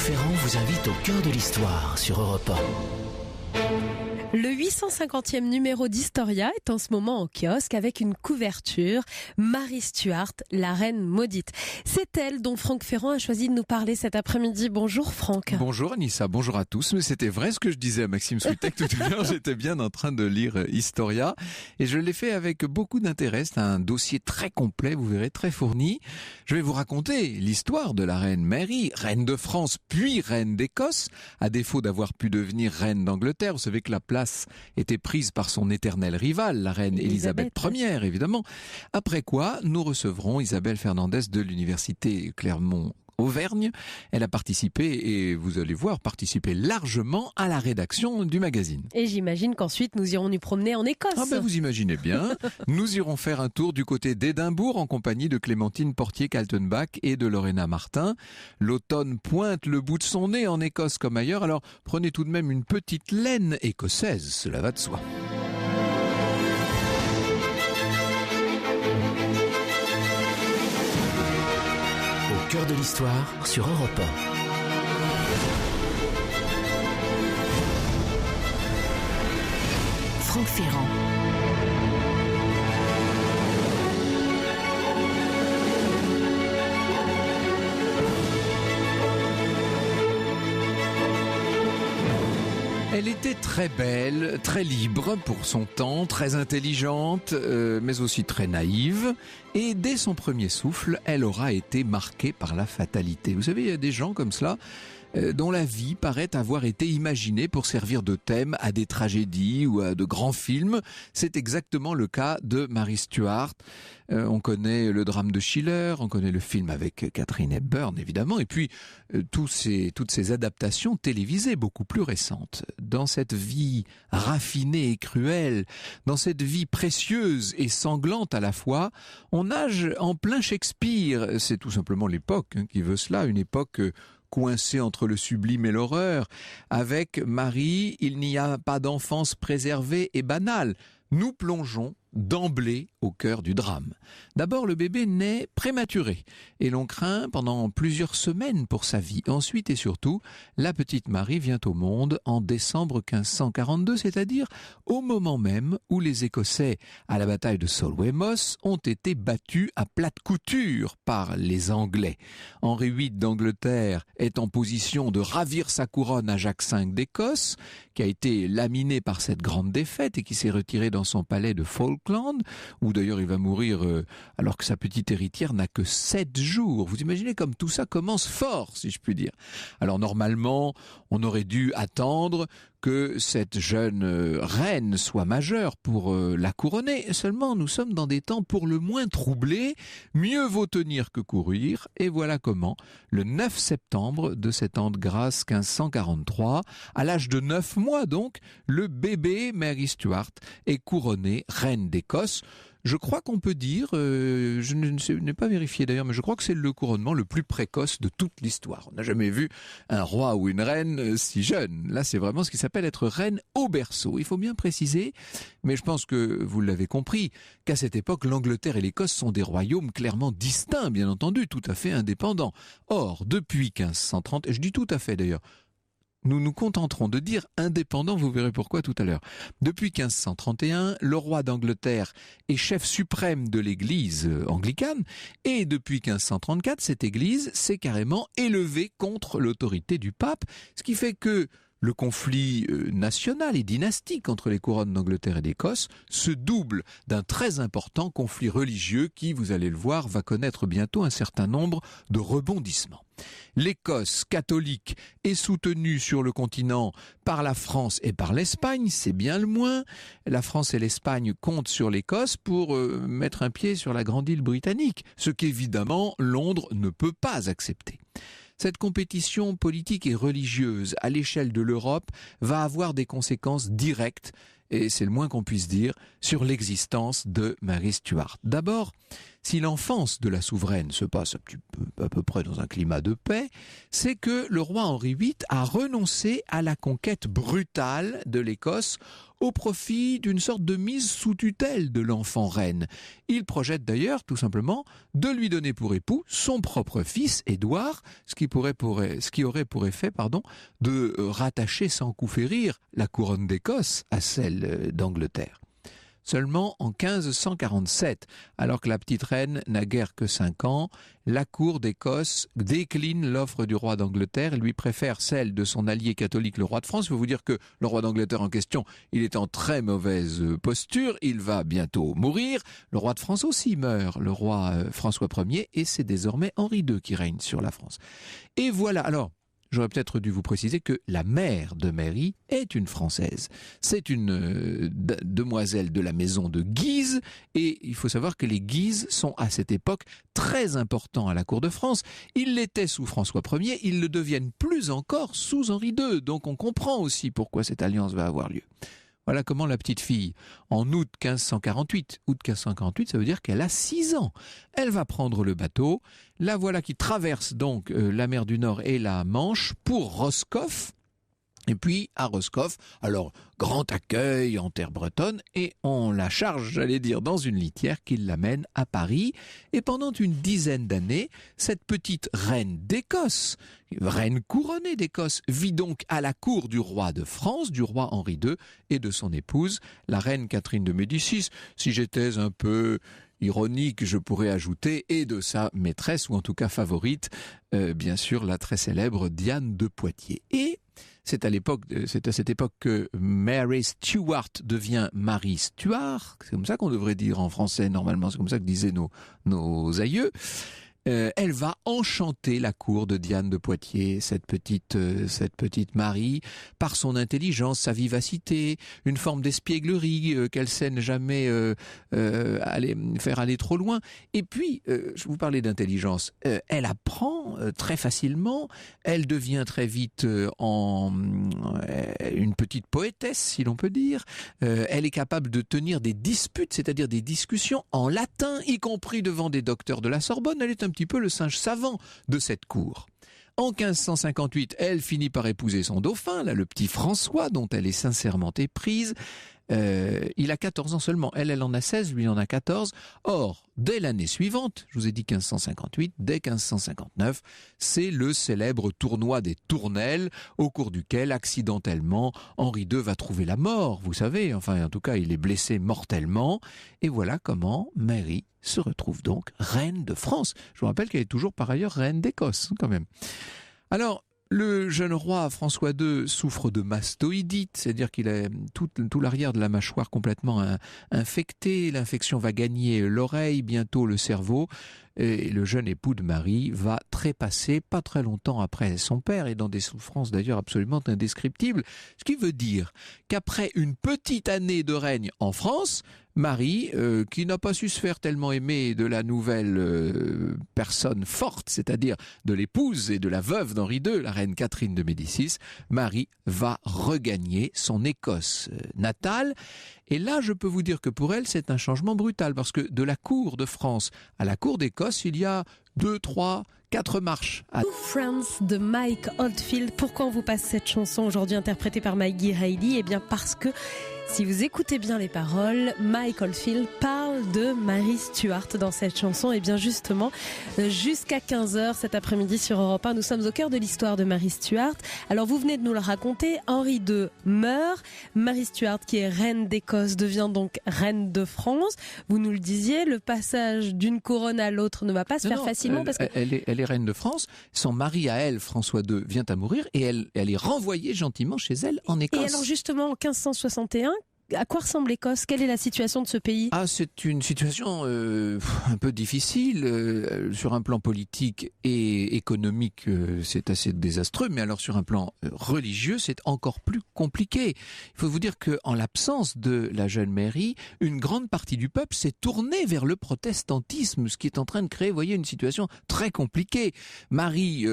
Ferrand vous invite au cœur de l'histoire sur Europe 1. Le 850e numéro d'Historia est en ce moment en kiosque avec une couverture. Mary Stuart, la reine maudite. C'est elle dont Franck Ferrand a choisi de nous parler cet après-midi. Bonjour Franck. Bonjour Anissa, bonjour à tous. Mais c'était vrai ce que je disais à Maxime Switek tout à l'heure. J'étais bien en train de lire Historia et je l'ai fait avec beaucoup d'intérêt. C'est un dossier très complet, vous verrez, très fourni. Je vais vous raconter l'histoire de la reine Mary, reine de France puis reine d'Écosse, à défaut d'avoir pu devenir reine d'Angleterre. Vous savez que la place était prise par son éternelle rivale, la reine Elisabeth Ier, évidemment. Après quoi, nous recevrons Isabelle Fernandez de l'université Clermont-Auvergne. Elle a participé, et vous allez voir, participé largement à la rédaction du magazine. Et j'imagine qu'ensuite nous irons nous promener en Écosse. Ah ben vous imaginez bien. Nous irons faire un tour du côté d'Édimbourg en compagnie de Clémentine Portier-Kaltenbach et de Lorena Martin. L'automne pointe le bout de son nez en Écosse comme ailleurs, alors prenez tout de même une petite laine écossaise, cela va de soi. Au cœur de l'histoire sur Europe 1. Franck Ferrand. Elle était très belle, très libre pour son temps, très intelligente, mais aussi très naïve. Et dès son premier souffle, elle aura été marquée par la fatalité. Vous savez, il y a des gens comme cela dont la vie paraît avoir été imaginée pour servir de thème à des tragédies ou à de grands films. C'est exactement le cas de Mary Stuart. On connaît le drame de Schiller, on connaît le film avec Katharine Hepburn évidemment, et puis toutes ces adaptations télévisées beaucoup plus récentes. Dans cette vie raffinée et cruelle, dans cette vie précieuse et sanglante à la fois, on nage en plein Shakespeare. C'est tout simplement l'époque qui veut cela, une époque coincé entre le sublime et l'horreur. Avec Marie, il n'y a pas d'enfance préservée et banale. Nous plongeons d'emblée au cœur du drame. D'abord, le bébé naît prématuré et l'on craint pendant plusieurs semaines pour sa vie. Ensuite et surtout, la petite Marie vient au monde en décembre 1542, c'est-à-dire au moment même où les Écossais, à la bataille de Solway-Moss, ont été battus à plate couture par les Anglais. Henri VIII d'Angleterre est en position de ravir sa couronne à Jacques V d'Écosse, qui a été laminé par cette grande défaite et qui s'est retiré dans son palais de Falkland, où d'ailleurs il va mourir alors que sa petite héritière n'a que 7 jours. Vous imaginez comme tout ça commence fort, si je puis dire. Alors normalement, on aurait dû attendre que cette jeune reine soit majeure pour la couronner. Seulement, nous sommes dans des temps pour le moins troublés. Mieux vaut tenir que courir. Et voilà comment, le 9 septembre de cet an de grâce 1543, à l'âge de 9 mois donc, le bébé Mary Stuart est couronnée reine d'Écosse. Je crois qu'on peut dire, je n'ai pas vérifié d'ailleurs, mais je crois que c'est le couronnement le plus précoce de toute l'histoire. On n'a jamais vu un roi ou une reine si jeune. Là, c'est vraiment ce qui s'appelle être reine au berceau. Il faut bien préciser, mais je pense que vous l'avez compris, qu'à cette époque, l'Angleterre et l'Écosse sont des royaumes clairement distincts, bien entendu, tout à fait indépendants. Or, depuis 1530, et je dis tout à fait d'ailleurs, nous nous contenterons de dire indépendant, vous verrez pourquoi tout à l'heure. Depuis 1531, le roi d'Angleterre est chef suprême de l'église anglicane, et depuis 1534, cette église s'est carrément élevée contre l'autorité du pape, ce qui fait que le conflit national et dynastique entre les couronnes d'Angleterre et d'Écosse se double d'un très important conflit religieux qui, vous allez le voir, va connaître bientôt un certain nombre de rebondissements. L'Écosse catholique est soutenue sur le continent par la France et par l'Espagne, c'est bien le moins. La France et l'Espagne comptent sur l'Écosse pour mettre un pied sur la grande île britannique, ce qu'évidemment Londres ne peut pas accepter. Cette compétition politique et religieuse à l'échelle de l'Europe va avoir des conséquences directes, et c'est le moins qu'on puisse dire, sur l'existence de Mary Stuart. D'abord, si l'enfance de la souveraine se passe à peu près dans un climat de paix, c'est que le roi Henri VIII a renoncé à la conquête brutale de l'Écosse au profit d'une sorte de mise sous tutelle de l'enfant reine. Il projette d'ailleurs, tout simplement, de lui donner pour époux son propre fils, Édouard, ce qui aurait pour effet de rattacher sans coup férir la couronne d'Écosse à celle d'Angleterre. Seulement en 1547, alors que la petite reine n'a guère que 5 ans, la cour d'Écosse décline l'offre du roi d'Angleterre et lui préfère celle de son allié catholique, le roi de France. Il faut vous dire que le roi d'Angleterre en question, il est en très mauvaise posture, il va bientôt mourir. Le roi de France aussi meurt, le roi François Ier, et c'est désormais Henri II qui règne sur la France. Et voilà, alors... J'aurais peut-être dû vous préciser que la mère de Mary est une Française. C'est une demoiselle de la maison de Guise, et il faut savoir que les Guises sont à cette époque très importants à la cour de France. Ils l'étaient sous François Ier, ils le deviennent plus encore sous Henri II. Donc on comprend aussi pourquoi cette alliance va avoir lieu. Voilà comment la petite fille, en août 1548, ça veut dire qu'elle a 6 ans. Elle va prendre le bateau. La voilà qui traverse donc la mer du Nord et la Manche pour Roscoff. Et puis à Roscoff, alors grand accueil en terre bretonne, et on la charge, j'allais dire, dans une litière qui l'amène à Paris. Et pendant une dizaine d'années, cette petite reine d'Écosse, reine couronnée d'Écosse, vit donc à la cour du roi de France, du roi Henri II, et de son épouse, la reine Catherine de Médicis. Si j'étais un peu ironique, je pourrais ajouter, et de sa maîtresse, ou en tout cas favorite, bien sûr, la très célèbre Diane de Poitiers. Et c'est à cette époque que Mary Stuart devient Marie Stuart. C'est comme ça qu'on devrait dire en français normalement. C'est comme ça que disaient nos aïeux. Elle va enchanter la cour de Diane de Poitiers, cette petite Marie, par son intelligence, sa vivacité, une forme d'espièglerie qu'elle sait jamais faire aller trop loin. Et puis, je vous parlais d'intelligence, elle apprend très facilement, elle devient très vite une petite poétesse, si l'on peut dire. Elle est capable de tenir des disputes, c'est-à-dire des discussions en latin, y compris devant des docteurs de la Sorbonne. Elle est un petit peu le singe savant de cette cour. En 1558, elle finit par épouser son dauphin, là, le petit François, dont elle est sincèrement éprise. Il a 14 ans seulement, elle en a 16, lui en a 14. Or, dès l'année suivante, je vous ai dit 1558, dès 1559, c'est le célèbre tournoi des Tournelles, au cours duquel, accidentellement, Henri II va trouver la mort, vous savez, enfin en tout cas il est blessé mortellement, et voilà comment Mary se retrouve donc reine de France. Je vous rappelle qu'elle est toujours par ailleurs reine d'Écosse, quand même. Alors, le jeune roi François II souffre de mastoïdite, c'est-à-dire qu'il a tout l'arrière de la mâchoire complètement infecté. L'infection va gagner l'oreille, bientôt le cerveau. Et le jeune époux de Marie va trépasser pas très longtemps après son père, et dans des souffrances d'ailleurs absolument indescriptibles. Ce qui veut dire qu'après une petite année de règne en France, Marie, qui n'a pas su se faire tellement aimer de la nouvelle personne forte, c'est-à-dire de l'épouse et de la veuve d'Henri II, la reine Catherine de Médicis, Marie va regagner son Écosse natale. Et là, je peux vous dire que pour elle, c'est un changement brutal, parce que de la cour de France à la cour d'Écosse, il y a 2, 3, 4 marches. Friends de Mike Oldfield. Pourquoi on vous passe cette chanson aujourd'hui interprétée par Maggie Reilly ? Eh bien parce que si vous écoutez bien les paroles, Mike Oldfield parle de Mary Stuart dans cette chanson. Et bien justement, jusqu'à 15h cet après-midi sur Europe 1, nous sommes au cœur de l'histoire de Mary Stuart. Alors vous venez de nous le raconter, Henri II meurt, Mary Stuart qui est reine d'Écosse devient donc reine de France. Vous nous le disiez, le passage d'une couronne à l'autre ne va pas se faire facilement. Parce que... elle est reine de France, son mari à elle, François II, vient à mourir et elle est renvoyée gentiment chez elle en Écosse. Et alors justement en 1561, à quoi ressemble l'Écosse ? Quelle est la situation de ce pays ? C'est une situation un peu difficile sur un plan politique et économique, c'est assez désastreux, mais alors sur un plan religieux, c'est encore plus compliqué. Il faut vous dire qu'en l'absence de la jeune Mary, une grande partie du peuple s'est tournée vers le protestantisme, ce qui est en train de créer, vous voyez, une situation très compliquée. Marie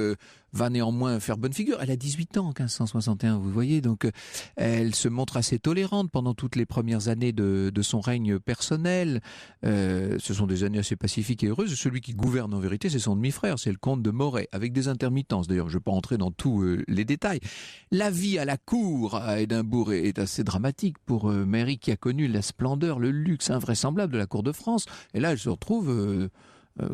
va néanmoins faire bonne figure. Elle a 18 ans en 1561, vous voyez, donc elle se montre assez tolérante pendant toutes les premières années de son règne personnel. Ce sont des années assez pacifiques et heureuses. Celui qui gouverne en vérité, c'est son demi-frère, c'est le comte de Moray, avec des intermittences. D'ailleurs, je ne vais pas entrer dans tous les détails. La vie à la cour à Édimbourg est assez dramatique pour Mary, qui a connu la splendeur, le luxe invraisemblable de la cour de France. Et là, elle se retrouve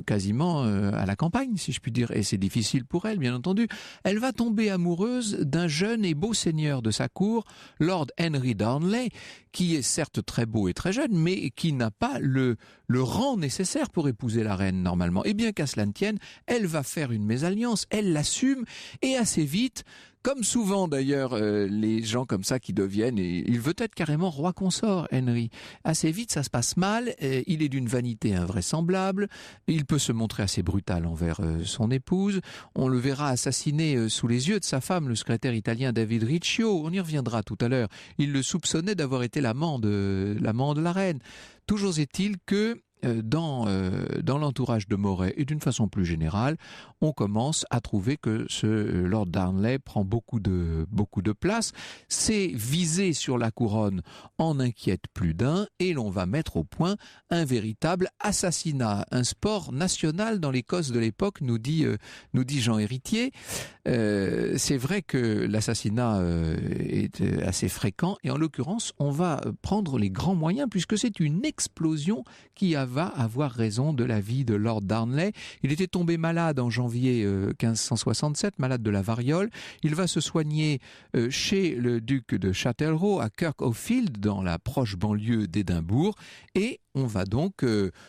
quasiment à la campagne, si je puis dire. Et c'est difficile pour elle, bien entendu. Elle va tomber amoureuse d'un jeune et beau seigneur de sa cour, Lord Henry Darnley, qui est certes très beau et très jeune, mais qui n'a pas le rang nécessaire pour épouser la reine, normalement. Et bien qu'à cela ne tienne, elle va faire une mésalliance, elle l'assume, et assez vite, comme souvent d'ailleurs les gens comme ça qui deviennent, et il veut être carrément roi consort, Henry. Assez vite, ça se passe mal, il est d'une vanité invraisemblable, il peut se montrer assez brutal envers son épouse, on le verra assassiné sous les yeux de sa femme, le secrétaire italien David Riccio, on y reviendra tout à l'heure, il le soupçonnait d'avoir été l'amant de la reine. Toujours est-il que dans l'entourage de Moray et d'une façon plus générale, on commence à trouver que ce Lord Darnley prend beaucoup de place. Ses visées sur la couronne en inquiètent plus d'un et l'on va mettre au point un véritable assassinat, un sport national dans l'Écosse de l'époque, nous dit Jean Héritier. C'est vrai que l'assassinat est assez fréquent et en l'occurrence, on va prendre les grands moyens puisque c'est une explosion qui va avoir raison de la vie de Lord Darnley. Il était tombé malade en janvier 1567, malade de la variole. Il va se soigner chez le duc de Châtellerault à Kirk-o-Field, dans la proche banlieue d'Édimbourg, et on va donc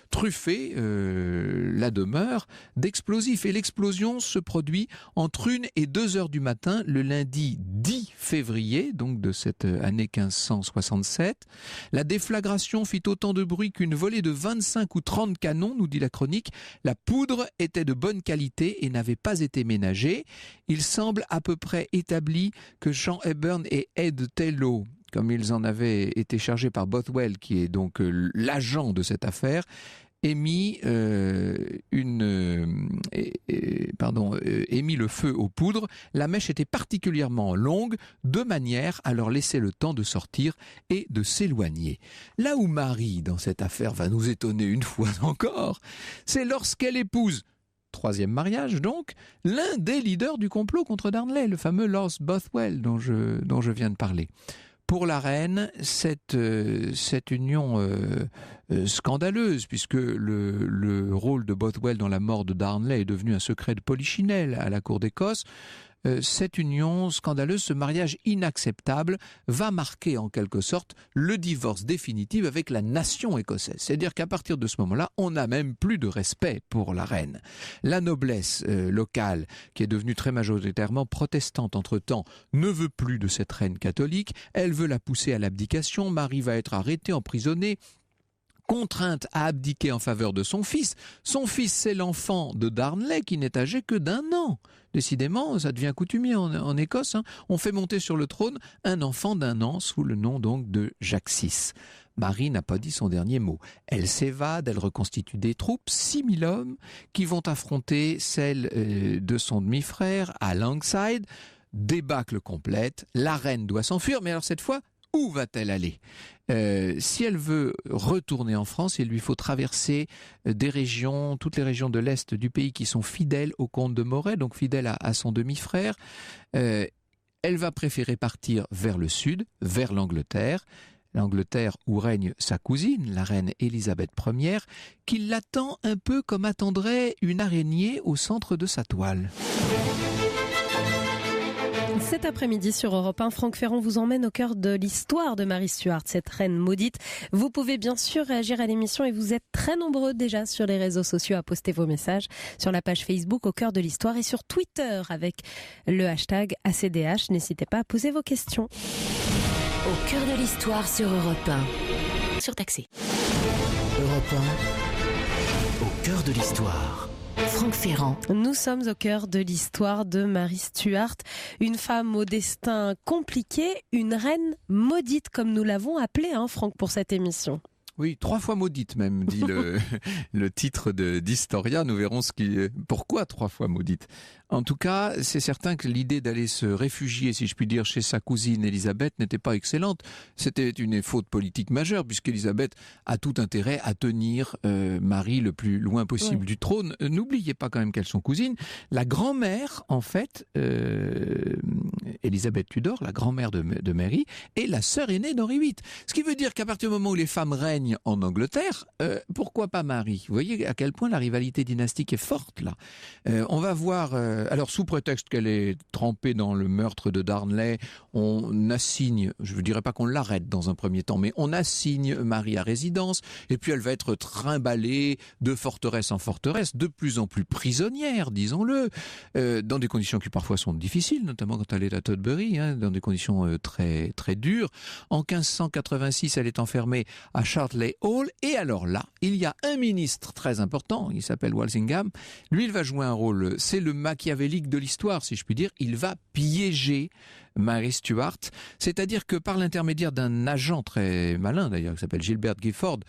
truffer la demeure d'explosifs. Et l'explosion se produit entre 1 et 2 heures du matin, le lundi 10 février, donc de cette année 1567. La déflagration fit autant de bruit qu'une volée de 25 ou 30 canons, nous dit la chronique. La poudre était de bonne qualité et n'avait pas été ménagée. Il semble à peu près établi que Jean Hepburn et Ed Tello, comme ils en avaient été chargés par Bothwell, qui est donc l'agent de cette affaire, émis le feu aux poudres. La mèche était particulièrement longue, de manière à leur laisser le temps de sortir et de s'éloigner. Là où Marie, dans cette affaire, va nous étonner une fois encore, c'est lorsqu'elle épouse, troisième mariage donc, l'un des leaders du complot contre Darnley, le fameux Lord Bothwell dont je viens de parler. Pour la reine, cette union scandaleuse, puisque le rôle de Bothwell dans la mort de Darnley est devenu un secret de polichinelle à la cour d'Écosse, cette union scandaleuse, ce mariage inacceptable, va marquer en quelque sorte le divorce définitif avec la nation écossaise. C'est-à-dire qu'à partir de ce moment-là, on n'a même plus de respect pour la reine. La noblesse locale, qui est devenue très majoritairement protestante entre-temps, ne veut plus de cette reine catholique. Elle veut la pousser à l'abdication. Marie va être arrêtée, emprisonnée, contrainte à abdiquer en faveur de son fils. Son fils, c'est l'enfant de Darnley qui n'est âgé que d'1 an. Décidément, ça devient coutumier en Écosse. On fait monter sur le trône un enfant d'1 an sous le nom donc de Jacques VI. Marie n'a pas dit son dernier mot. Elle s'évade, elle reconstitue des troupes, 6 000 hommes, qui vont affronter celles de son demi-frère à Langside. Débâcle complète, la reine doit s'enfuir, mais alors cette fois, où va-t-elle aller ? Si elle veut retourner en France, il lui faut traverser des régions, toutes les régions de l'Est du pays qui sont fidèles au comte de Moray, donc fidèles à son demi-frère. Elle va préférer partir vers le sud, vers l'Angleterre où règne sa cousine, la reine Élisabeth Ier, qui l'attend un peu comme attendrait une araignée au centre de sa toile. Cet après-midi sur Europe 1, Franck Ferrand vous emmène au cœur de l'histoire de Marie Stuart, cette reine maudite. Vous pouvez bien sûr réagir à l'émission et vous êtes très nombreux déjà sur les réseaux sociaux à poster vos messages sur la page Facebook au cœur de l'histoire et sur Twitter avec le hashtag ACDH. N'hésitez pas à poser vos questions. Au cœur de l'histoire sur Europe 1. Surtaxé. Europe 1, au cœur de l'histoire. Franck Ferrand. Nous sommes au cœur de l'histoire de Marie Stuart, une femme au destin compliqué, une reine maudite comme nous l'avons appelée, Franck, pour cette émission. Oui, 3 fois maudite même, dit le titre d'Historia. Nous verrons pourquoi 3 fois maudite. En tout cas, c'est certain que l'idée d'aller se réfugier, si je puis dire, chez sa cousine Élisabeth n'était pas excellente. C'était une faute politique majeure, puisqu'Élisabeth a tout intérêt à tenir Marie le plus loin possible du trône. N'oubliez pas quand même qu'elles sont cousines. La grand-mère, en fait, Élisabeth Tudor, la grand-mère de Mary, est la sœur aînée d'Henri VIII. Ce qui veut dire qu'à partir du moment où les femmes règnent en Angleterre, pourquoi pas Marie ? Vous voyez à quel point la rivalité dynastique est forte, là. On va voir... alors, sous prétexte qu'elle est trempée dans le meurtre de Darnley, on assigne, je ne dirais pas qu'on l'arrête dans un premier temps, mais on assigne Marie à résidence, et puis elle va être trimballée de forteresse en forteresse, de plus en plus prisonnière, disons-le, dans des conditions qui parfois sont difficiles, notamment quand elle est à Tutbury, dans des conditions très, très dures. En 1586, elle est enfermée à Chartley Hall, et alors là, il y a un ministre très important, il s'appelle Walsingham, lui il va jouer un rôle, c'est le machiavélique de l'histoire, si je puis dire, il va piéger Mary Stuart, c'est-à-dire que par l'intermédiaire d'un agent très malin d'ailleurs, qui s'appelle Gilbert Gifford,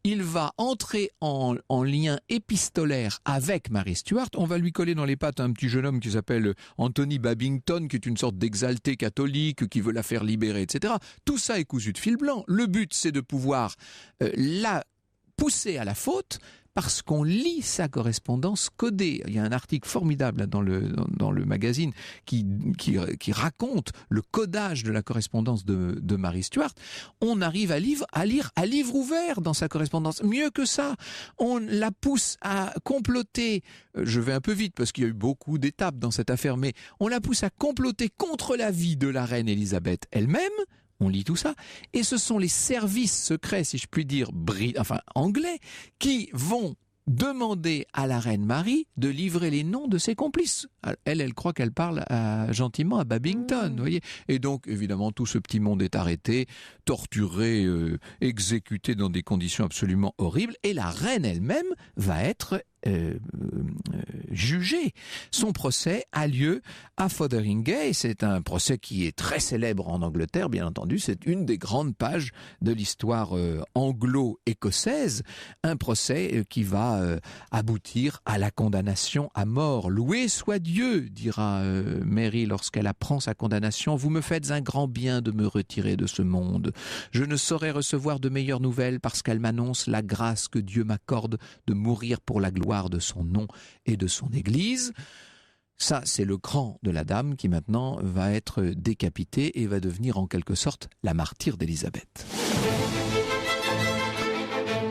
il va entrer en lien épistolaire avec Mary Stuart. On va lui coller dans les pattes un petit jeune homme qui s'appelle Anthony Babington, qui est une sorte d'exalté catholique, qui veut la faire libérer, etc. Tout ça est cousu de fil blanc. Le but, c'est de pouvoir la pousser à la faute, parce qu'on lit sa correspondance codée. Il y a un article formidable dans le magazine qui raconte le codage de la correspondance de Mary Stuart. On arrive à lire à livre ouvert dans sa correspondance. Mieux que ça, on la pousse à comploter, je vais un peu vite parce qu'il y a eu beaucoup d'étapes dans cette affaire, mais on la pousse à comploter contre la vie de la reine Élisabeth elle-même. On lit tout ça, et ce sont les services secrets, si je puis dire, anglais, qui vont demander à la reine Marie de livrer les noms de ses complices. Elle croit qu'elle parle gentiment à Babington, vous voyez. Et donc, évidemment, tout ce petit monde est arrêté, torturé, exécuté dans des conditions absolument horribles, et la reine elle-même va être jugé. Son procès a lieu à Fotheringay. C'est un procès qui est très célèbre en Angleterre, bien entendu. C'est une des grandes pages de l'histoire anglo-écossaise. Un procès qui va aboutir à la condamnation à mort. Loué soit Dieu, dira Mary lorsqu'elle apprend sa condamnation. Vous me faites un grand bien de me retirer de ce monde. Je ne saurais recevoir de meilleures nouvelles parce qu'elle m'annonce la grâce que Dieu m'accorde de mourir pour la gloire de son nom et de son Église. Ça, c'est le cran de la dame qui maintenant va être décapitée et va devenir en quelque sorte la martyre d'Élisabeth.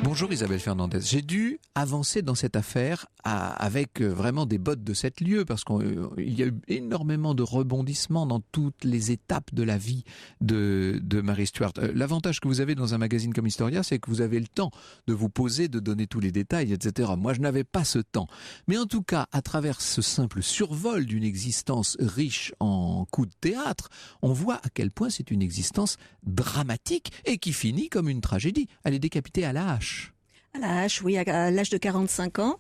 Bonjour Isabelle Fernandez. J'ai dû avancer dans cette affaire avec vraiment des bottes de 7 lieues parce qu'il y a eu énormément de rebondissements dans toutes les étapes de la vie de Mary Stuart. L'avantage que vous avez dans un magazine comme Historia, c'est que vous avez le temps de vous poser, de donner tous les détails, etc. Moi, je n'avais pas ce temps. Mais en tout cas, à travers ce simple survol d'une existence riche en coups de théâtre, on voit à quel point c'est une existence dramatique et qui finit comme une tragédie. Elle est décapitée à la hache. À la hache, oui, à l'âge de 45 ans.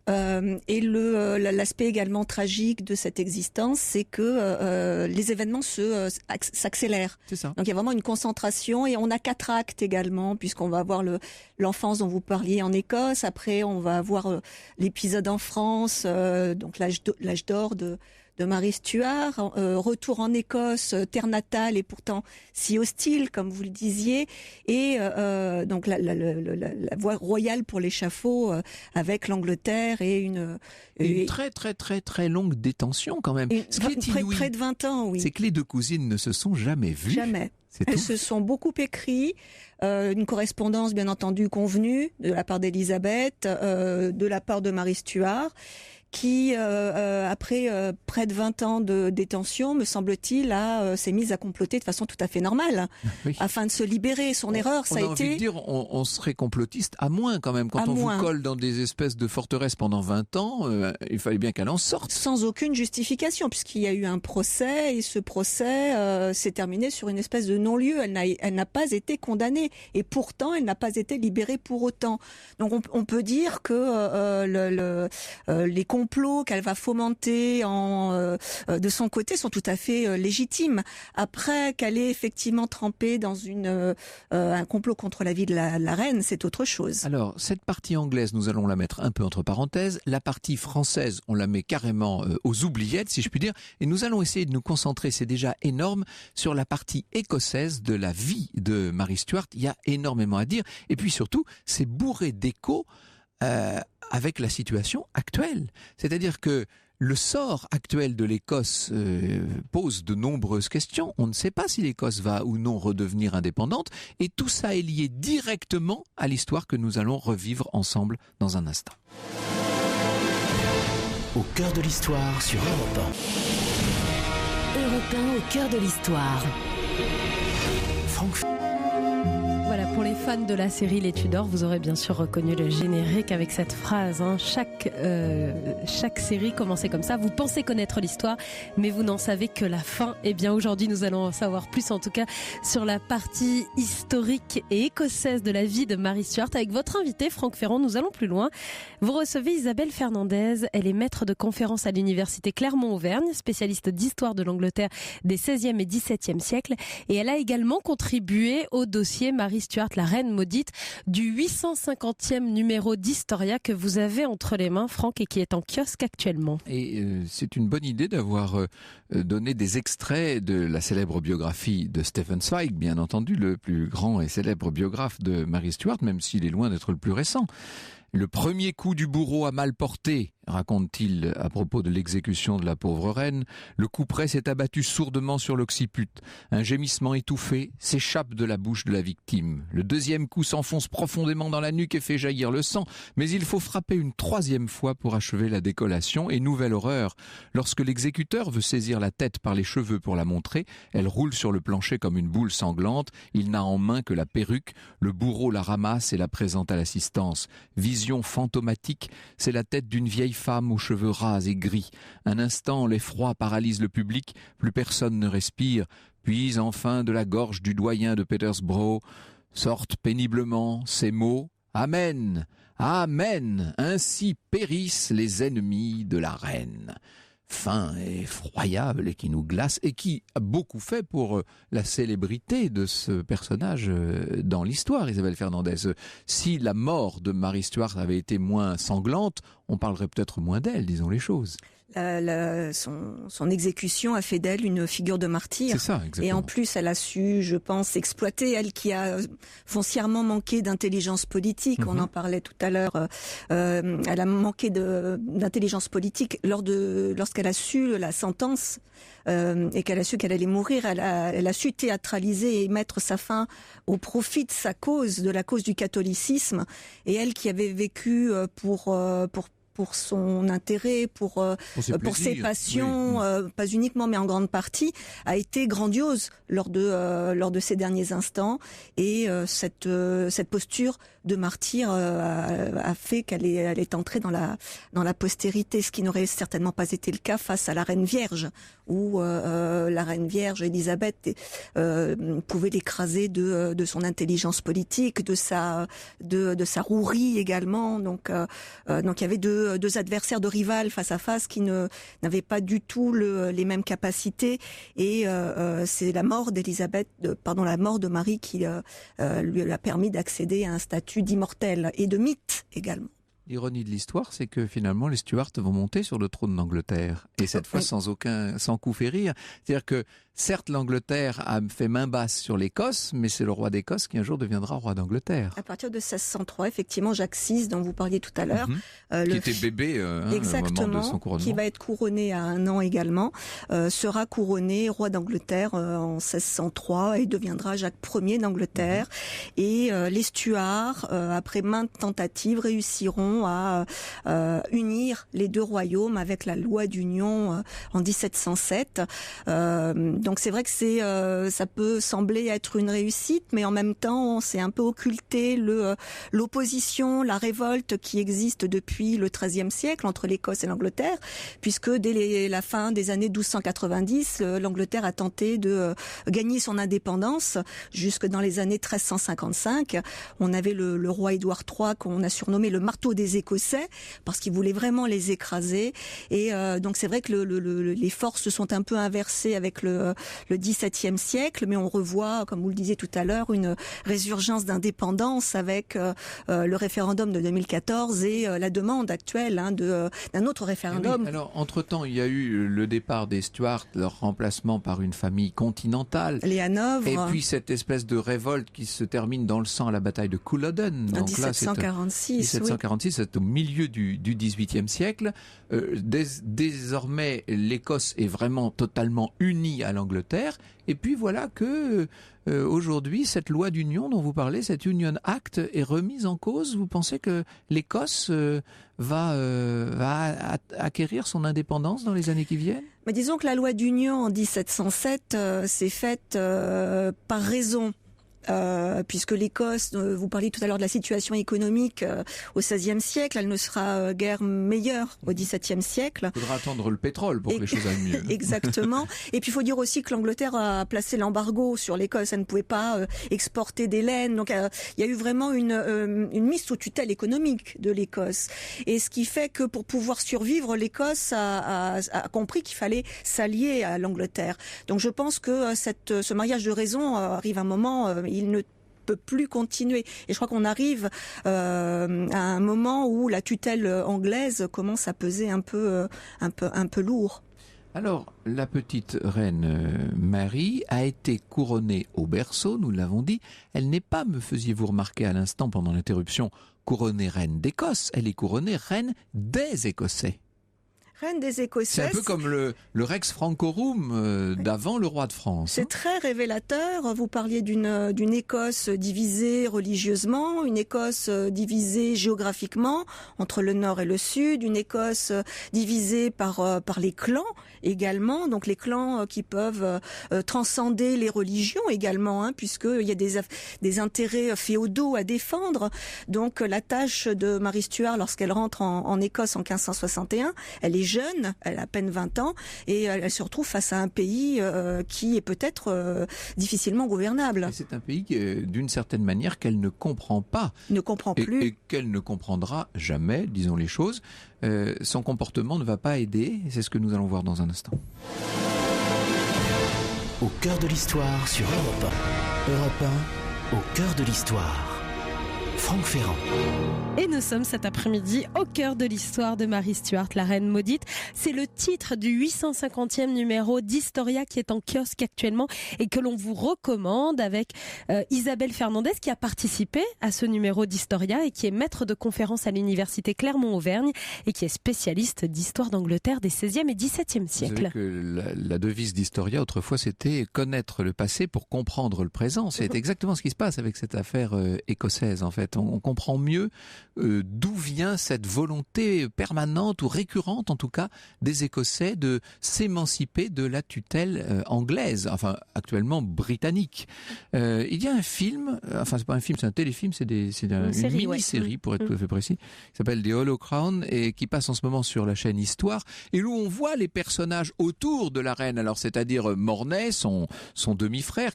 Et l'aspect également tragique de cette existence, c'est que les événements s'accélèrent. C'est ça. Donc il y a vraiment une concentration et on a 4 actes également, puisqu'on va avoir l'enfance dont vous parliez en Écosse. Après, on va avoir l'épisode en France, donc l'âge d'or de Mary Stuart, retour en Écosse, terre natale et pourtant si hostile, comme vous le disiez, et donc la voie royale pour l'échafaud avec l'Angleterre et une très très très très longue détention quand même. Ce qui est inouï, près de 20 ans, oui. C'est que les deux cousines ne se sont jamais vues. Jamais. C'est Elles tout. se sont beaucoup écrit, une correspondance bien entendu convenue de la part d'Élisabeth, de la part de Mary Stuart, qui, après près de 20 ans de détention, me semble-t-il, s'est mise à comploter de façon tout à fait normale, Oui. afin de se libérer. Son erreur, ça a envie été... de dire, on serait complotiste à moins quand même. Quand on vous colle dans des espèces de forteresses pendant 20 ans, il fallait bien qu'elle en sorte. Sans aucune justification, puisqu'il y a eu un procès, et ce procès s'est terminé sur une espèce de non-lieu. Elle n'a pas été condamnée, et pourtant, elle n'a pas été libérée pour autant. Donc on peut dire que les complots qu'elle va fomenter de son côté sont tout à fait légitimes. Après, qu'elle est effectivement trempée dans un complot contre la vie de la reine, c'est autre chose. Alors, cette partie anglaise, nous allons la mettre un peu entre parenthèses. La partie française, on la met carrément aux oubliettes, si je puis dire. Et nous allons essayer de nous concentrer, c'est déjà énorme, sur la partie écossaise de la vie de Mary Stuart. Il y a énormément à dire. Et puis surtout, c'est bourré d'échos avec la situation actuelle. C'est-à-dire que le sort actuel de l'Écosse pose de nombreuses questions. On ne sait pas si l'Écosse va ou non redevenir indépendante. Et tout ça est lié directement à l'histoire que nous allons revivre ensemble dans un instant. Au cœur de l'histoire sur Europe 1. Europe 1 au cœur de l'histoire. 1. Franck. Voilà, pour les fans de la série Les Tudors, vous aurez bien sûr reconnu le générique avec cette phrase. Chaque série commençait comme ça. Vous pensez connaître l'histoire, mais vous n'en savez que la fin. Eh bien, aujourd'hui, nous allons en savoir plus, en tout cas, sur la partie historique et écossaise de la vie de Mary Stuart. Avec votre invité, Franck Ferrand, nous allons plus loin. Vous recevez Isabelle Fernandez. Elle est maître de conférences à l'université Clermont-Auvergne, spécialiste d'histoire de l'Angleterre des 16e et 17e siècles. Et elle a également contribué au dossier Mary Stuart, la reine maudite, du 850e numéro d'Historia que vous avez entre les mains, Franck, et qui est en kiosque actuellement. Et c'est une bonne idée d'avoir donné des extraits de la célèbre biographie de Stephen Zweig, bien entendu, le plus grand et célèbre biographe de Mary Stuart, même s'il est loin d'être le plus récent. Le premier coup du bourreau a mal porté, raconte-t-il à propos de l'exécution de la pauvre reine. Le couperet s'est abattu sourdement sur l'occiput. Un gémissement étouffé s'échappe de la bouche de la victime. Le deuxième coup s'enfonce profondément dans la nuque et fait jaillir le sang. Mais il faut frapper une troisième fois pour achever la décollation. Et nouvelle horreur, lorsque l'exécuteur veut saisir la tête par les cheveux pour la montrer, elle roule sur le plancher comme une boule sanglante. Il n'a en main que la perruque. Le bourreau la ramasse et la présente à l'assistance. Vision fantomatique, c'est la tête d'une vieille femme aux cheveux ras et gris. Un instant, l'effroi paralyse le public, plus personne ne respire. Puis enfin, de la gorge du doyen de Petersborough sortent péniblement ces mots « Amen, Amen, ainsi périssent les ennemis de la reine ». Fin effroyable et qui nous glace et qui a beaucoup fait pour la célébrité de ce personnage dans l'histoire, Isabelle Fernandez. Si la mort de Mary Stuart avait été moins sanglante, on parlerait peut-être moins d'elle, disons les choses. Son exécution a fait d'elle une figure de martyr. C'est ça, exactement. Et en plus, elle a su, je pense, exploiter, elle qui a foncièrement manqué d'intelligence politique. On en parlait tout à l'heure. Elle a manqué d'intelligence politique lorsqu'elle a su la sentence et qu'elle a su qu'elle allait mourir. Elle a su théâtraliser et mettre sa fin au profit de sa cause, de la cause du catholicisme. Et elle qui avait vécu pour son intérêt, pour ses passions, oui. Pas uniquement mais en grande partie, a été grandiose lors de ces derniers instants. Et cette posture de martyr a fait qu'elle est entrée dans la postérité, ce qui n'aurait certainement pas été le cas face à la Reine Vierge, où la Reine Vierge Élisabeth pouvait l'écraser de son intelligence politique, de sa rouerie également. Donc il y avait deux adversaires de rivales face à face qui n'avaient pas du tout les mêmes capacités. Et c'est la mort la mort de Marie qui lui a permis d'accéder à un statut d'immortel et de mythe également. L'ironie de l'histoire, c'est que finalement les Stuarts vont monter sur le trône d'Angleterre. Et cette fois sans coup férir. C'est-à-dire que certes l'Angleterre a fait main basse sur l'Écosse, mais c'est le roi d'Écosse qui un jour deviendra roi d'Angleterre. À partir de 1603, effectivement, Jacques VI, dont vous parliez tout à l'heure. Qui était bébé au moment de son couronnement. Qui va être couronné à 1 an également, sera couronné roi d'Angleterre en 1603 et deviendra Jacques Ier d'Angleterre. Et les Stuarts, après maintes tentatives, réussiront à unir les deux royaumes avec la loi d'union en 1707. Donc c'est vrai que ça peut sembler être une réussite, mais en même temps, c'est un peu occulté l'opposition, la révolte qui existe depuis le XIIIe siècle entre l'Écosse et l'Angleterre, puisque dès la fin des années 1290, l'Angleterre a tenté de gagner son indépendance jusque dans les années 1355. On avait le roi Édouard III qu'on a surnommé le marteau des Écossais parce qu'il voulait vraiment les écraser. Et donc c'est vrai que les forces sont un peu inversées avec le XVIIe siècle, mais on revoit, comme vous le disiez tout à l'heure, une résurgence d'indépendance avec le référendum de 2014 et la demande actuelle d'un autre référendum. Oui, alors, entre-temps, il y a eu le départ des Stuarts, leur remplacement par une famille continentale. Les Hanovre. Et puis cette espèce de révolte qui se termine dans le sang à la bataille de Culloden. En 1746. 1746, c'est au milieu du XVIIIe siècle. Désormais, l'Écosse est vraiment totalement unie à l'Angleterre. Et puis voilà que aujourd'hui, cette loi d'union dont vous parlez, cette Union Act, est remise en cause. Vous pensez que l'Écosse va acquérir son indépendance dans les années qui viennent ? Mais disons que la loi d'union en 1707 s'est faite par raison. Puisque l'Écosse, vous parliez tout à l'heure de la situation économique au XVIe siècle, elle ne sera guère meilleure au XVIIe siècle. Il faudra attendre le pétrole pour que les choses aillent mieux. Exactement. Et puis il faut dire aussi que l'Angleterre a placé l'embargo sur l'Écosse. Elle ne pouvait pas exporter des laines. Donc il y a eu vraiment une mise sous tutelle économique de l'Écosse. Et ce qui fait que pour pouvoir survivre, l'Écosse a compris qu'il fallait s'allier à l'Angleterre. Donc je pense que ce mariage de raison arrive à un moment... il ne peut plus continuer. Et je crois qu'on arrive à un moment où la tutelle anglaise commence à peser un peu lourd. Alors, la petite reine Marie a été couronnée au berceau, nous l'avons dit. Elle n'est pas, me faisiez-vous remarquer à l'instant pendant l'interruption, couronnée reine d'Écosse. Elle est couronnée reine des Écossais. Reine des Écossais. C'est un peu comme le Rex Francorum d'avant le roi de France. C'est très révélateur. Vous parliez d'une Écosse divisée religieusement, une Écosse divisée géographiquement entre le nord et le sud, une Écosse divisée par les clans également. Donc les clans qui peuvent transcender les religions également, puisqu'il y a des intérêts féodaux à défendre. Donc la tâche de Marie Stuart lorsqu'elle rentre en Écosse en 1561, elle est jeune, elle a à peine 20 ans, et elle se retrouve face à un pays qui est peut-être difficilement gouvernable. Et c'est un pays d'une certaine manière qu'elle ne comprend pas. Ne comprend plus. Et qu'elle ne comprendra jamais, disons les choses. Son comportement ne va pas aider, et c'est ce que nous allons voir dans un instant. Au cœur de l'histoire sur Europe 1. Europe 1, au cœur de l'histoire. Franck Ferrand. Et nous sommes cet après-midi au cœur de l'histoire de Marie Stuart, la reine maudite. C'est le titre du 850e numéro d'Historia qui est en kiosque actuellement et que l'on vous recommande avec Isabelle Fernandez qui a participé à ce numéro d'Historia et qui est maître de conférence à l'université Clermont-Auvergne et qui est spécialiste d'histoire d'Angleterre des 16e et 17e siècles. Vous savez que la devise d'Historia autrefois c'était connaître le passé pour comprendre le présent. C'est exactement ce qui se passe avec cette affaire écossaise en fait. On comprend mieux d'où vient cette volonté permanente ou récurrente en tout cas des Écossais de s'émanciper de la tutelle anglaise, enfin actuellement britannique. Il y a un film, enfin c'est pas un film, c'est un téléfilm, c'est une mini-série pour être tout à fait précis, qui s'appelle The Hollow Crown et qui passe en ce moment sur la chaîne Histoire et où on voit les personnages autour de la reine, alors c'est-à-dire Mornay, son demi-frère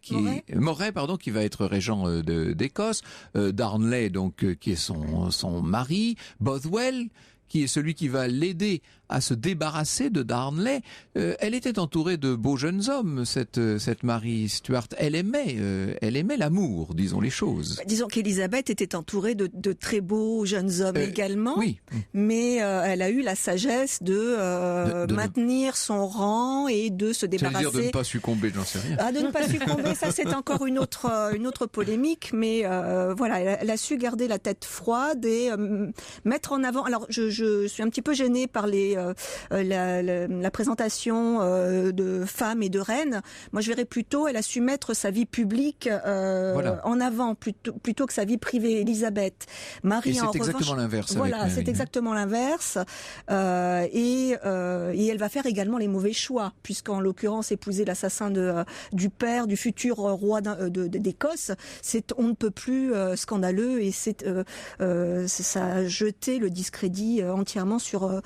Moray, qui va être régent d'Écosse, Darnley donc qui est son mari, Bothwell qui est celui qui va l'aider à se débarrasser de Darnley. Elle était entourée de beaux jeunes hommes, cette Marie Stuart. Elle aimait l'amour, disons les choses. Disons qu'Élisabeth était entourée de très beaux jeunes hommes également, oui. Mais elle a eu la sagesse de maintenir son rang et de se débarrasser. C'est-à-dire de ne pas succomber, j'en sais rien. De ne pas succomber, ça c'est encore une autre polémique, mais voilà, elle a su garder la tête froide et mettre en avant. Alors je suis un petit peu gênée par les la présentation de femme et de reine, moi je verrais plutôt, elle a su mettre sa vie publique en avant plutôt que sa vie privée. Élisabeth, Marie, en revanche, c'est exactement l'inverse. Voilà, c'est exactement l'inverse. Et elle va faire également les mauvais choix, puisqu'en l'occurrence épouser l'assassin du père du futur roi d'Écosse, on ne peut plus scandaleux, et ça a jeté le discrédit entièrement sur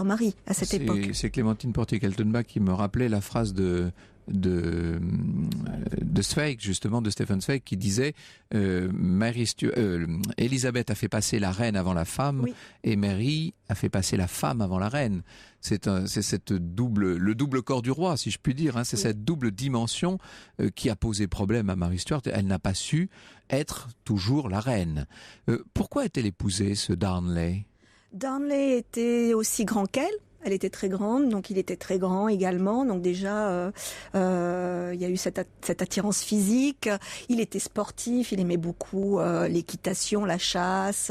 Marie à cette époque. C'est Clémentine Portier-Kaltenbach qui me rappelait la phrase de Zweig, justement, de Stefan Zweig, qui disait Élisabeth a fait passer la reine avant la femme, oui, et Mary a fait passer la femme avant la reine. C'est le double corps du roi, si je puis dire. Hein. C'est oui, cette double dimension qui a posé problème à Mary Stuart. Elle n'a pas su être toujours la reine. Pourquoi a-t-elle épousé ce Darnley ? Darnley était aussi grand qu'elle. Elle était très grande, donc il était très grand également. Donc déjà, il y a eu cette attirance physique. Il était sportif, il aimait beaucoup l'équitation, la chasse.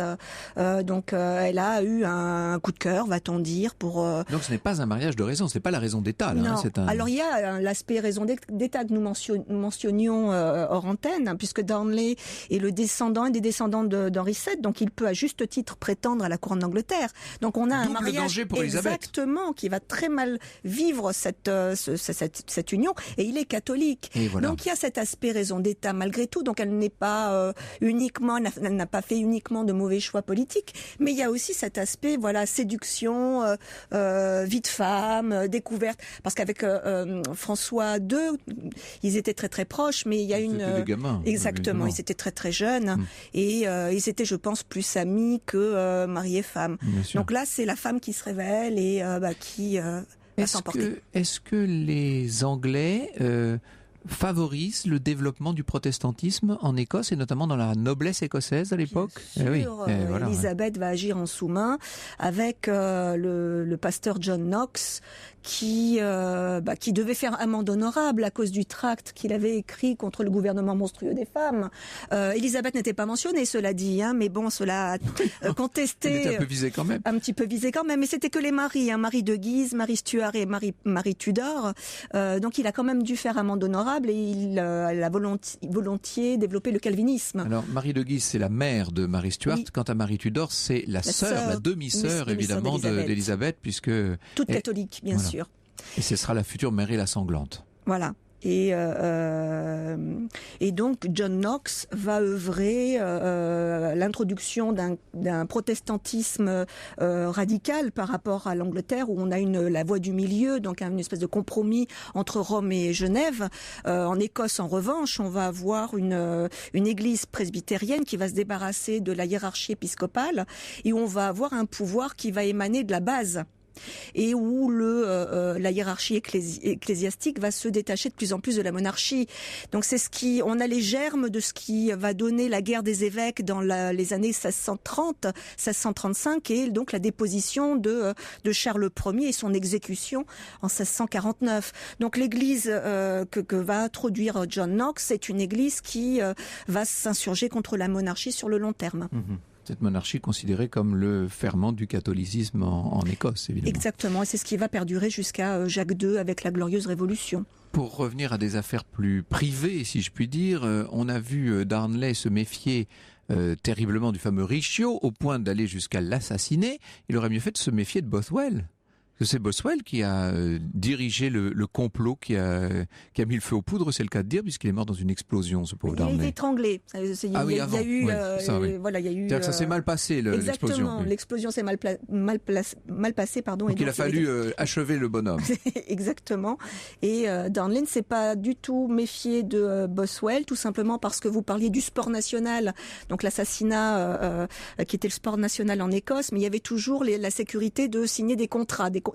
Donc elle a eu un coup de cœur, va-t-on dire, pour... Donc ce n'est pas un mariage de raison, ce n'est pas la raison d'État. Là, non. Hein, Alors il y a l'aspect raison d'État que nous mentionnions hors antenne, hein, puisque Darnley est un des descendants d'Henri VII, donc il peut à juste titre prétendre à la couronne d'Angleterre. Donc on a un mariage danger pour Élisabeth, qui va très mal vivre cette union, et il est catholique. Voilà. Donc il y a cet aspect raison d'État malgré tout. Donc elle n'est pas elle n'a pas fait uniquement de mauvais choix politiques, mais il y a aussi cet aspect séduction, vie de femme, découverte. Parce qu'avec François II, ils étaient très très proches, mais il y a des gamins, exactement, ils étaient très très jeunes et ils étaient, je pense, plus amis que mari et femme. Donc là, c'est la femme qui se révèle et qui va s'emporter. Est-ce que les Anglais favorisent le développement du protestantisme en Écosse, et notamment dans la noblesse écossaise à l'époque ? Voilà, Élisabeth va agir en sous-main avec le pasteur John Knox, qui devait faire amende honorable à cause du tract qu'il avait écrit contre le gouvernement monstrueux des femmes. Élisabeth n'était pas mentionnée, cela dit, hein, mais bon, cela a contesté. Elle était un peu visée quand même. Un petit peu visée quand même, mais c'était que les maris, hein, Marie de Guise, Marie Stuart et Marie Tudor. Donc il a quand même dû faire amende honorable, et il a volontiers développé le calvinisme. Alors Marie de Guise, c'est la mère de Marie Stuart. Oui. Quant à Marie Tudor, c'est la demi-sœur évidemment d'Élisabeth, puisque toute catholique, bien sûr. Et ce sera la future Mary la sanglante. Voilà. Et donc John Knox va œuvrer à l'introduction d'un protestantisme radical par rapport à l'Angleterre, où on a la voie du milieu, donc une espèce de compromis entre Rome et Genève. En Écosse, en revanche, on va avoir une église presbytérienne qui va se débarrasser de la hiérarchie épiscopale, et on va avoir un pouvoir qui va émaner de la base, et où la hiérarchie ecclésiastique va se détacher de plus en plus de la monarchie. Donc on a les germes de ce qui va donner la guerre des évêques dans les années 1630-1635, et donc la déposition de Charles Ier et son exécution en 1649. Donc l'église que va introduire John Knox, c'est une église qui va s'insurger contre la monarchie sur le long terme. Mmh. Cette monarchie considérée comme le ferment du catholicisme en Écosse, évidemment. Exactement, et c'est ce qui va perdurer jusqu'à Jacques II avec la Glorieuse Révolution. Pour revenir à des affaires plus privées, si je puis dire, on a vu Darnley se méfier terriblement du fameux Richiot, au point d'aller jusqu'à l'assassiner. Il aurait mieux fait de se méfier de Bothwell. C'est Boswell qui a dirigé le complot qui a mis le feu aux poudres, c'est le cas de dire, puisqu'il est mort dans une explosion, ce pauvre Darnley. Il a été étranglé. Il y a eu. C'est-à-dire que ça s'est mal passé, l'explosion. Exactement, l'explosion s'est mal passée, pardon. Donc il a fallu achever le bonhomme. Exactement. Et Darnley ne s'est pas du tout méfié de Boswell, tout simplement parce que vous parliez du sport national, donc l'assassinat qui était le sport national en Écosse, mais il y avait toujours la sécurité de signer des contrats, des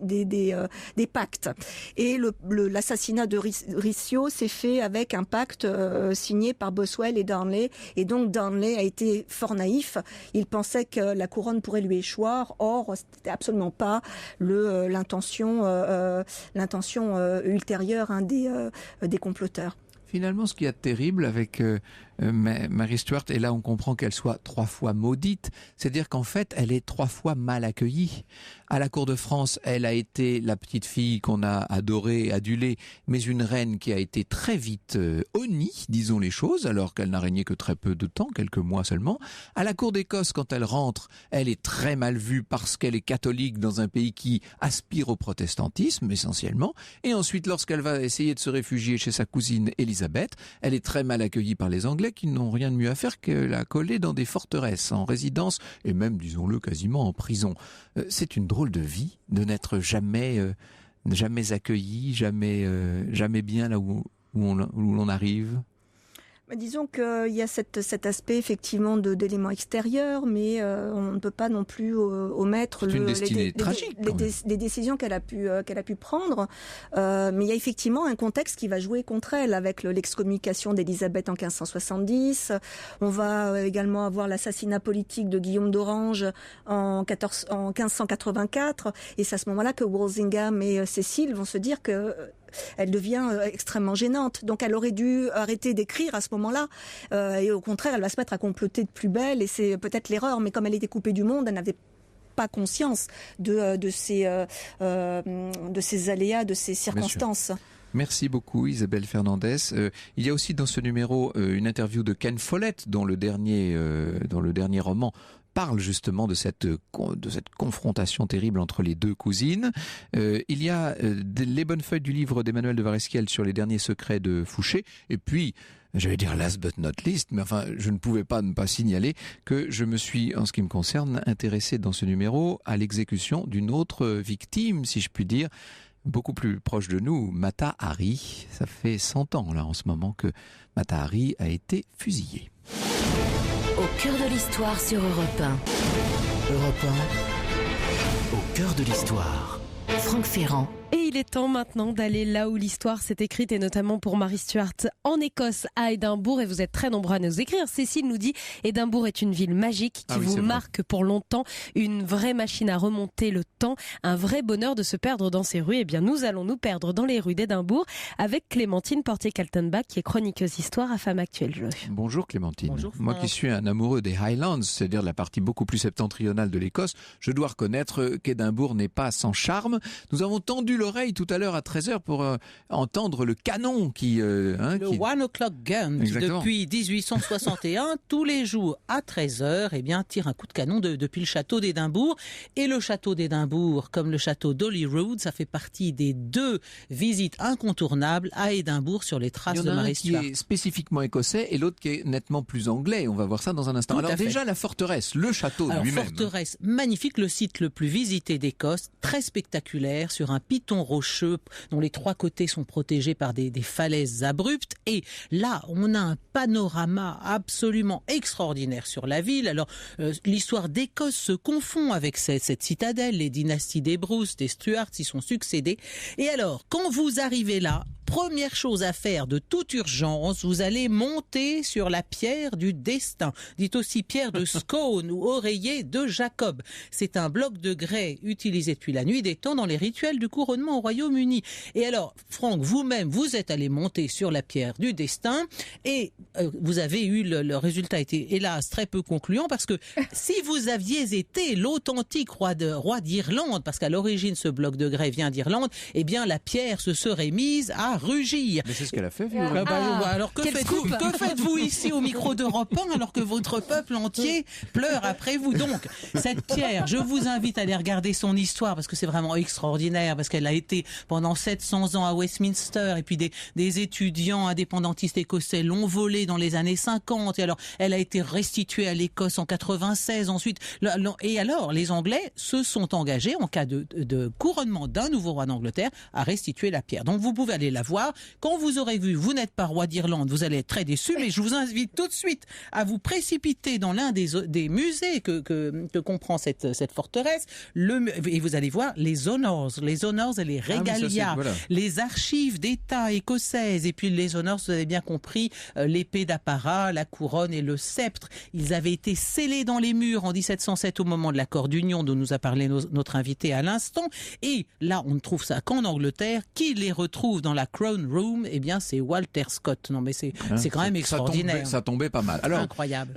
pactes. Et l'assassinat de Richiot s'est fait avec un pacte signé par Boswell et Darnley. Et donc Darnley a été fort naïf. Il pensait que la couronne pourrait lui échoir. Or, c'était absolument pas l'intention ultérieure des comploteurs. Finalement, ce qu'il y a de terrible avec Mary Stuart, et là on comprend qu'elle soit 3 fois maudite, c'est-à-dire qu'en fait, elle est 3 fois mal accueillie. À la cour de France, elle a été la petite fille qu'on a adorée, adulée, mais une reine qui a été très vite honnie, disons les choses, alors qu'elle n'a régné que très peu de temps, quelques mois seulement. À la cour d'Écosse, quand elle rentre, elle est très mal vue parce qu'elle est catholique dans un pays qui aspire au protestantisme essentiellement. Et ensuite, lorsqu'elle va essayer de se réfugier chez sa cousine Élisabeth, elle est très mal accueillie par les Anglais qui n'ont rien de mieux à faire que la coller dans des forteresses, en résidence et même, disons-le, quasiment en prison. C'est une drôle de vie de n'être jamais accueilli, jamais bien là où l'on arrive. Disons qu'il y a cet aspect effectivement d'éléments extérieurs, mais on ne peut pas non plus omettre les décisions qu'elle a pu prendre. Mais il y a effectivement un contexte qui va jouer contre elle, avec l'excommunication d'Élisabeth en 1570. On va également avoir l'assassinat politique de Guillaume d'Orange en 1584. Et c'est à ce moment-là que Walsingham et Cécile vont se dire que elle devient extrêmement gênante. Donc elle aurait dû arrêter d'écrire à ce moment-là. Et au contraire, elle va se mettre à comploter de plus belle. Et c'est peut-être l'erreur. Mais comme elle était coupée du monde, elle n'avait pas conscience de ces aléas, de ces circonstances. Merci beaucoup Isabelle Fernandez. Il y a aussi dans ce numéro une interview de Ken Follett, dont le dernier roman parle justement de cette confrontation terrible entre les deux cousines. Il y a les bonnes feuilles du livre d'Emmanuel de Varesquiel sur les derniers secrets de Fouché. Et puis, j'allais dire last but not least, mais enfin, je ne pouvais pas ne pas signaler que je me suis, en ce qui me concerne, intéressé dans ce numéro à l'exécution d'une autre victime, si je puis dire, beaucoup plus proche de nous, Mata Hari. Ça fait 100 ans, là, en ce moment, que Mata Hari a été fusillée. Au cœur de l'histoire sur Europe 1. Europe 1, au cœur de l'histoire. Franck Ferrand. Et il est temps maintenant d'aller là où l'histoire s'est écrite, et notamment pour Mary Stuart en Écosse, à Édimbourg. Et vous êtes très nombreux à nous écrire. Cécile nous dit: Édimbourg est une ville magique qui vous marque pour longtemps, une vraie machine à remonter le temps, un vrai bonheur de se perdre dans ses rues. Eh bien, nous allons nous perdre dans les rues d'Édimbourg avec Clémentine Portier-Kaltenbach, qui est chroniqueuse histoire à Femme Actuelle. Bonjour Clémentine. Bonjour, moi qui suis un amoureux des Highlands, c'est-à-dire la partie beaucoup plus septentrionale de l'Écosse, je dois reconnaître qu'Édimbourg n'est pas sans charme. Nous avons tendu l'oreille tout à l'heure à 13h pour entendre le canon qui... le 1 o'clock gun, qui depuis 1861, tous les jours à 13h, eh bien, tire un coup de canon depuis le château d'Édimbourg. Et le château d'Édimbourg, comme le château d'Holyrood, ça fait partie des 2 visites incontournables à Édimbourg sur les traces de Mary Stuart. Il y en a un qui est spécifiquement écossais et l'autre qui est nettement plus anglais. On va voir ça dans un instant. Alors déjà, la forteresse, le château lui-même. Forteresse magnifique, le site le plus visité d'Écosse, très spectaculaire, sur un piton rocheux dont les 3 côtés sont protégés par des falaises abruptes. Et là, on a un panorama absolument extraordinaire sur la ville. Alors, l'histoire d'Écosse se confond avec cette citadelle. Les dynasties des Bruce, des Stuarts s'y sont succédées. Et alors, quand vous arrivez là, première chose à faire de toute urgence, vous allez monter sur la pierre du destin, dite aussi pierre de Scone ou oreiller de Jacob. C'est un bloc de grès utilisé depuis la nuit des temps dans les rituels du couronnement au Royaume-Uni. Et alors, Franck, vous-même, vous êtes allé monter sur la pierre du destin et vous avez eu, le résultat était hélas très peu concluant, parce que si vous aviez été l'authentique roi d'Irlande, parce qu'à l'origine ce bloc de grès vient d'Irlande, eh bien la pierre se serait mise à rugir. Mais c'est ce qu'elle a fait, alors que faites-vous ici au micro d'Europe 1 alors que votre peuple entier pleure après vous? Donc, cette pierre, je vous invite à aller regarder son histoire, parce que c'est vraiment extraordinaire, parce qu'elle a été pendant 700 ans à Westminster, et puis des étudiants indépendantistes écossais l'ont volée dans les années 50, et alors elle a été restituée à l'Écosse en 96 ensuite. Et alors, les Anglais se sont engagés, en cas de couronnement d'un nouveau roi d'Angleterre, à restituer la pierre. Donc vous pouvez aller la voir. Quand vous aurez vu, vous n'êtes pas roi d'Irlande, vous allez être très déçu, mais je vous invite tout de suite à vous précipiter dans l'un des musées que comprend cette forteresse, et vous allez voir les honors honors et les regalia, les archives d'État écossaises, et puis les honors, vous avez bien compris, l'épée d'apparat, la couronne et le sceptre. Ils avaient été scellés dans les murs en 1707 au moment de l'accord d'union dont nous a parlé notre invité à l'instant. Et là, on ne trouve ça qu'en Angleterre. Qui les retrouve dans la Crown Room? Eh bien, c'est Walter Scott. Non, mais c'est quand même extraordinaire. Ça tombait pas mal. Alors, incroyable.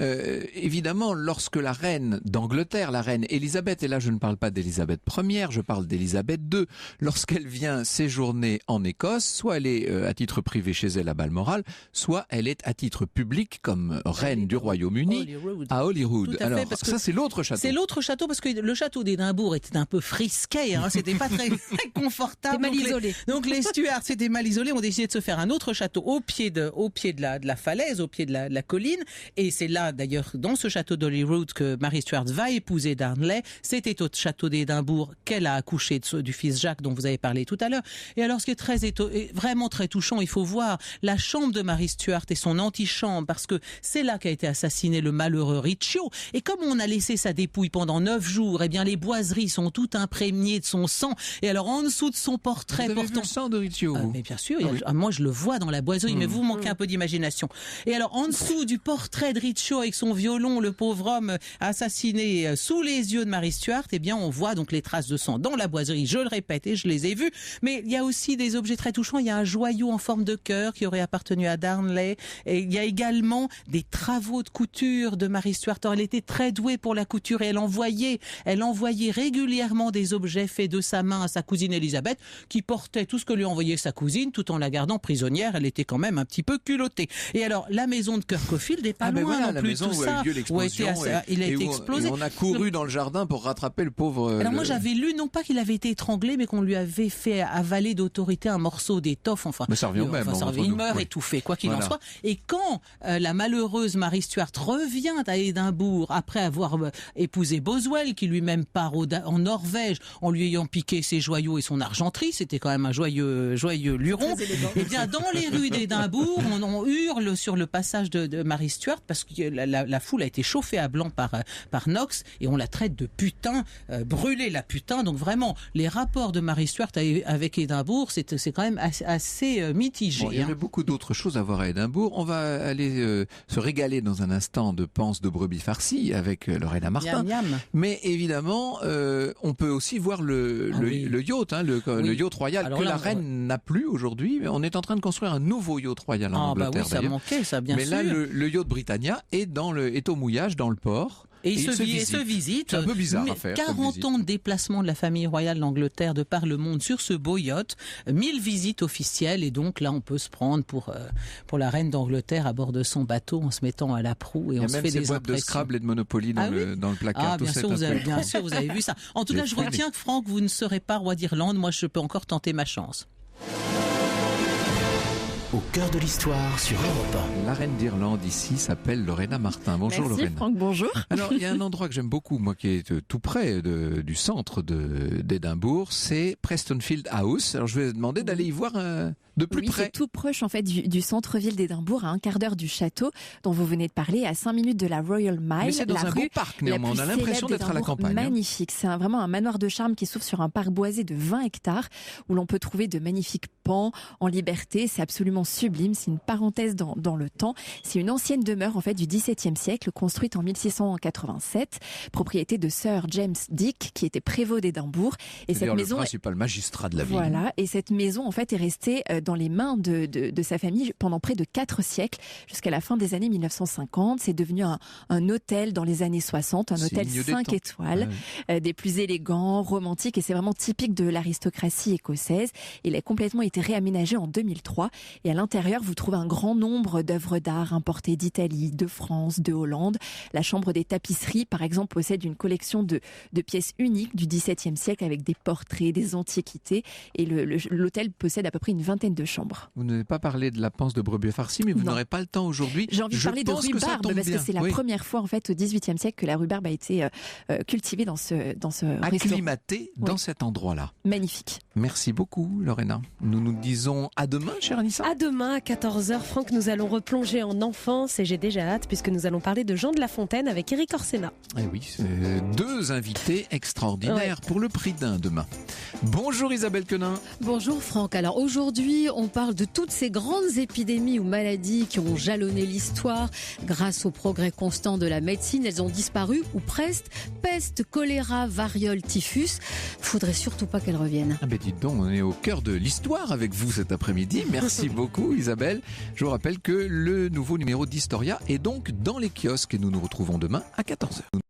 Évidemment, lorsque la reine d'Angleterre, la reine Élisabeth, et là je ne parle pas d'Élisabeth Ière, je parle d'Élisabeth II, lorsqu'elle vient séjourner en Écosse, soit elle est à titre privé chez elle à Balmoral, soit elle est à titre public comme reine du Royaume-Uni à Holyrood. Alors, ça c'est l'autre château. C'est l'autre château parce que le château d'Édimbourg était un peu frisquet, c'était pas très confortable. Mal isolé. Donc les Stuarts s'étaient mal isolés, ont décidé de se faire un autre château au pied de la falaise, au pied de la colline. Et c'est là, d'ailleurs, dans ce château d'Holyrood que Marie Stuart va épouser Darnley. C'était au château d'Édimbourg qu'elle a accouché du fils Jacques dont vous avez parlé tout à l'heure. Et alors, ce qui est vraiment très touchant, il faut voir la chambre de Marie Stuart et son antichambre, parce que c'est là qu'a été assassiné le malheureux Riccio. Et comme on a laissé sa dépouille pendant 9 jours, eh bien, les boiseries sont toutes imprégnées de son sang. Et alors, en dessous de son portrait portant... Vous avez vu le sang de Riccio, mais bien sûr, moi je le vois dans la boiserie, mais vous manquez un peu d'imagination. Et alors, en dessous du portrait de Riccio avec son violon, le pauvre homme assassiné sous les yeux de Marie Stuart, eh bien, on voit donc les traces de sang dans la boiserie. Je le répète et je les ai vus. Mais il y a aussi des objets très touchants. Il y a un joyau en forme de cœur qui aurait appartenu à Darnley. Et il y a également des travaux de couture de Marie Stuart. Elle était très douée pour la couture et elle envoyait régulièrement des objets faits de sa main à sa cousine Élisabeth, qui portait tout ce que lui envoyait sa cousine tout en la gardant prisonnière. Elle était quand même un petit peu culottée. Et alors, la maison de Kirkcoffield n'est pas loin non plus. Tout ça, il a été explosé. Et on a couru dans le jardin pour rattraper le pauvre... Alors moi j'avais lu, non pas qu'il avait été étranglé, mais qu'on lui avait fait avaler d'autorité un morceau d'étoffe. Enfin, mais ça revient même. Il meurt étouffé, quoi qu'il en soit. Et quand la malheureuse Marie Stuart revient à Édimbourg, après avoir épousé Boswell, qui lui-même part en Norvège, en lui ayant piqué ses joyaux et son argenterie, c'était quand même un joyeux luron. Et bien dans les rues d'Édimbourg, on hurle sur le passage de Marie Stuart, parce que la foule a été chauffée à blanc par Knox, et on la traite de putain, brûler la putain. Donc vraiment, les rapports de Marie Stuart avec Édimbourg, c'est quand même assez mitigé. Bon, il y aurait beaucoup d'autres choses à voir à Édimbourg. On va aller se régaler dans un instant de panse de brebis farcie avec Lorena Martin. Miam, miam. Mais évidemment, on peut aussi voir le yacht, le yacht royal. Alors que la reine n'a plus aujourd'hui. On est en train de construire un nouveau yacht royal en Angleterre. Ça manquait, ça, bien sûr. Mais là, le yacht Britannia est au mouillage dans le port. Et il se visite. C'est un peu bizarre à faire. 40 ans de déplacement de la famille royale d'Angleterre de par le monde sur ce beau yacht, 1000 visites officielles, et donc là on peut se prendre pour la reine d'Angleterre à bord de son bateau en se mettant à la proue et on se fait des impressions. Il y a même ces boîtes de Scrabble et de Monopoly dans le placard. Bien sûr, vous avez vu ça. En tout cas, je retiens que Franck, vous ne serez pas roi d'Irlande. Moi, je peux encore tenter ma chance. Au cœur de l'histoire sur Europe 1. La reine d'Irlande ici s'appelle Lorena Martin. Bonjour. Merci, Lorena. Franck, bonjour. Alors, il y a un endroit que j'aime beaucoup, moi, qui est tout près du centre d'Édimbourg, c'est Prestonfield House. Alors, je vais demander d'aller y voir de plus près. C'est tout proche en fait du centre-ville d'Édimbourg, à un quart d'heure du château dont vous venez de parler, à 5 minutes de la Royal Mile. Mais c'est dans un beau parc, néanmoins. On a l'impression d'être à la campagne. Magnifique. C'est vraiment un manoir de charme qui s'ouvre sur un parc boisé de 20 hectares où l'on peut trouver de magnifiques pans en liberté. C'est absolument sublime. C'est une parenthèse dans le temps. C'est une ancienne demeure en fait du XVIIe siècle, construite en 1687, propriété de Sir James Dick, qui était prévôt d'Édimbourg. Et cette maison, le principal magistrat de la ville. Voilà. Et cette maison en fait est restée dans les mains de sa famille pendant près de 4 siècles, jusqu'à la fin des années 1950. C'est devenu un hôtel dans les années 60, un hôtel 5 étoiles, des plus élégants, romantiques, et c'est vraiment typique de l'aristocratie écossaise. Il a complètement été réaménagé en 2003, et à l'intérieur, vous trouvez un grand nombre d'œuvres d'art importées d'Italie, de France, de Hollande. La chambre des tapisseries, par exemple, possède une collection de pièces uniques du XVIIe siècle avec des portraits, des antiquités, et l'hôtel possède à peu près une vingtaine scène de chambre. Vous n'avez pas parlé de la panse de brebis farcie, mais vous n'aurez pas le temps aujourd'hui. J'ai envie de parler de rhubarbe, parce que c'est la première fois en fait au XVIIIe siècle que la rhubarbe a été cultivée dans ce restaurant. Acclimatée dans cet endroit-là. Magnifique. Merci beaucoup, Lorena. Nous nous disons à demain, chère Anissa. À demain, à 14h, Franck, nous allons replonger en enfance et j'ai déjà hâte puisque nous allons parler de Jean de La Fontaine avec Éric Orsena. Eh oui, c'est 2 invités extraordinaires pour le prix d'un demain. Bonjour Isabelle Quenin. Bonjour Franck. Alors aujourd'hui, on parle de toutes ces grandes épidémies ou maladies qui ont jalonné l'histoire. Grâce au progrès constant de la médecine, elles ont disparu ou presque. Peste, choléra, variole, typhus. Faudrait surtout pas qu'elles reviennent. Ah ben dites donc, on est au cœur de l'histoire avec vous cet après-midi. Merci beaucoup Isabelle. Je vous rappelle que le nouveau numéro d'Historia est donc dans les kiosques et nous nous retrouvons demain à 14h.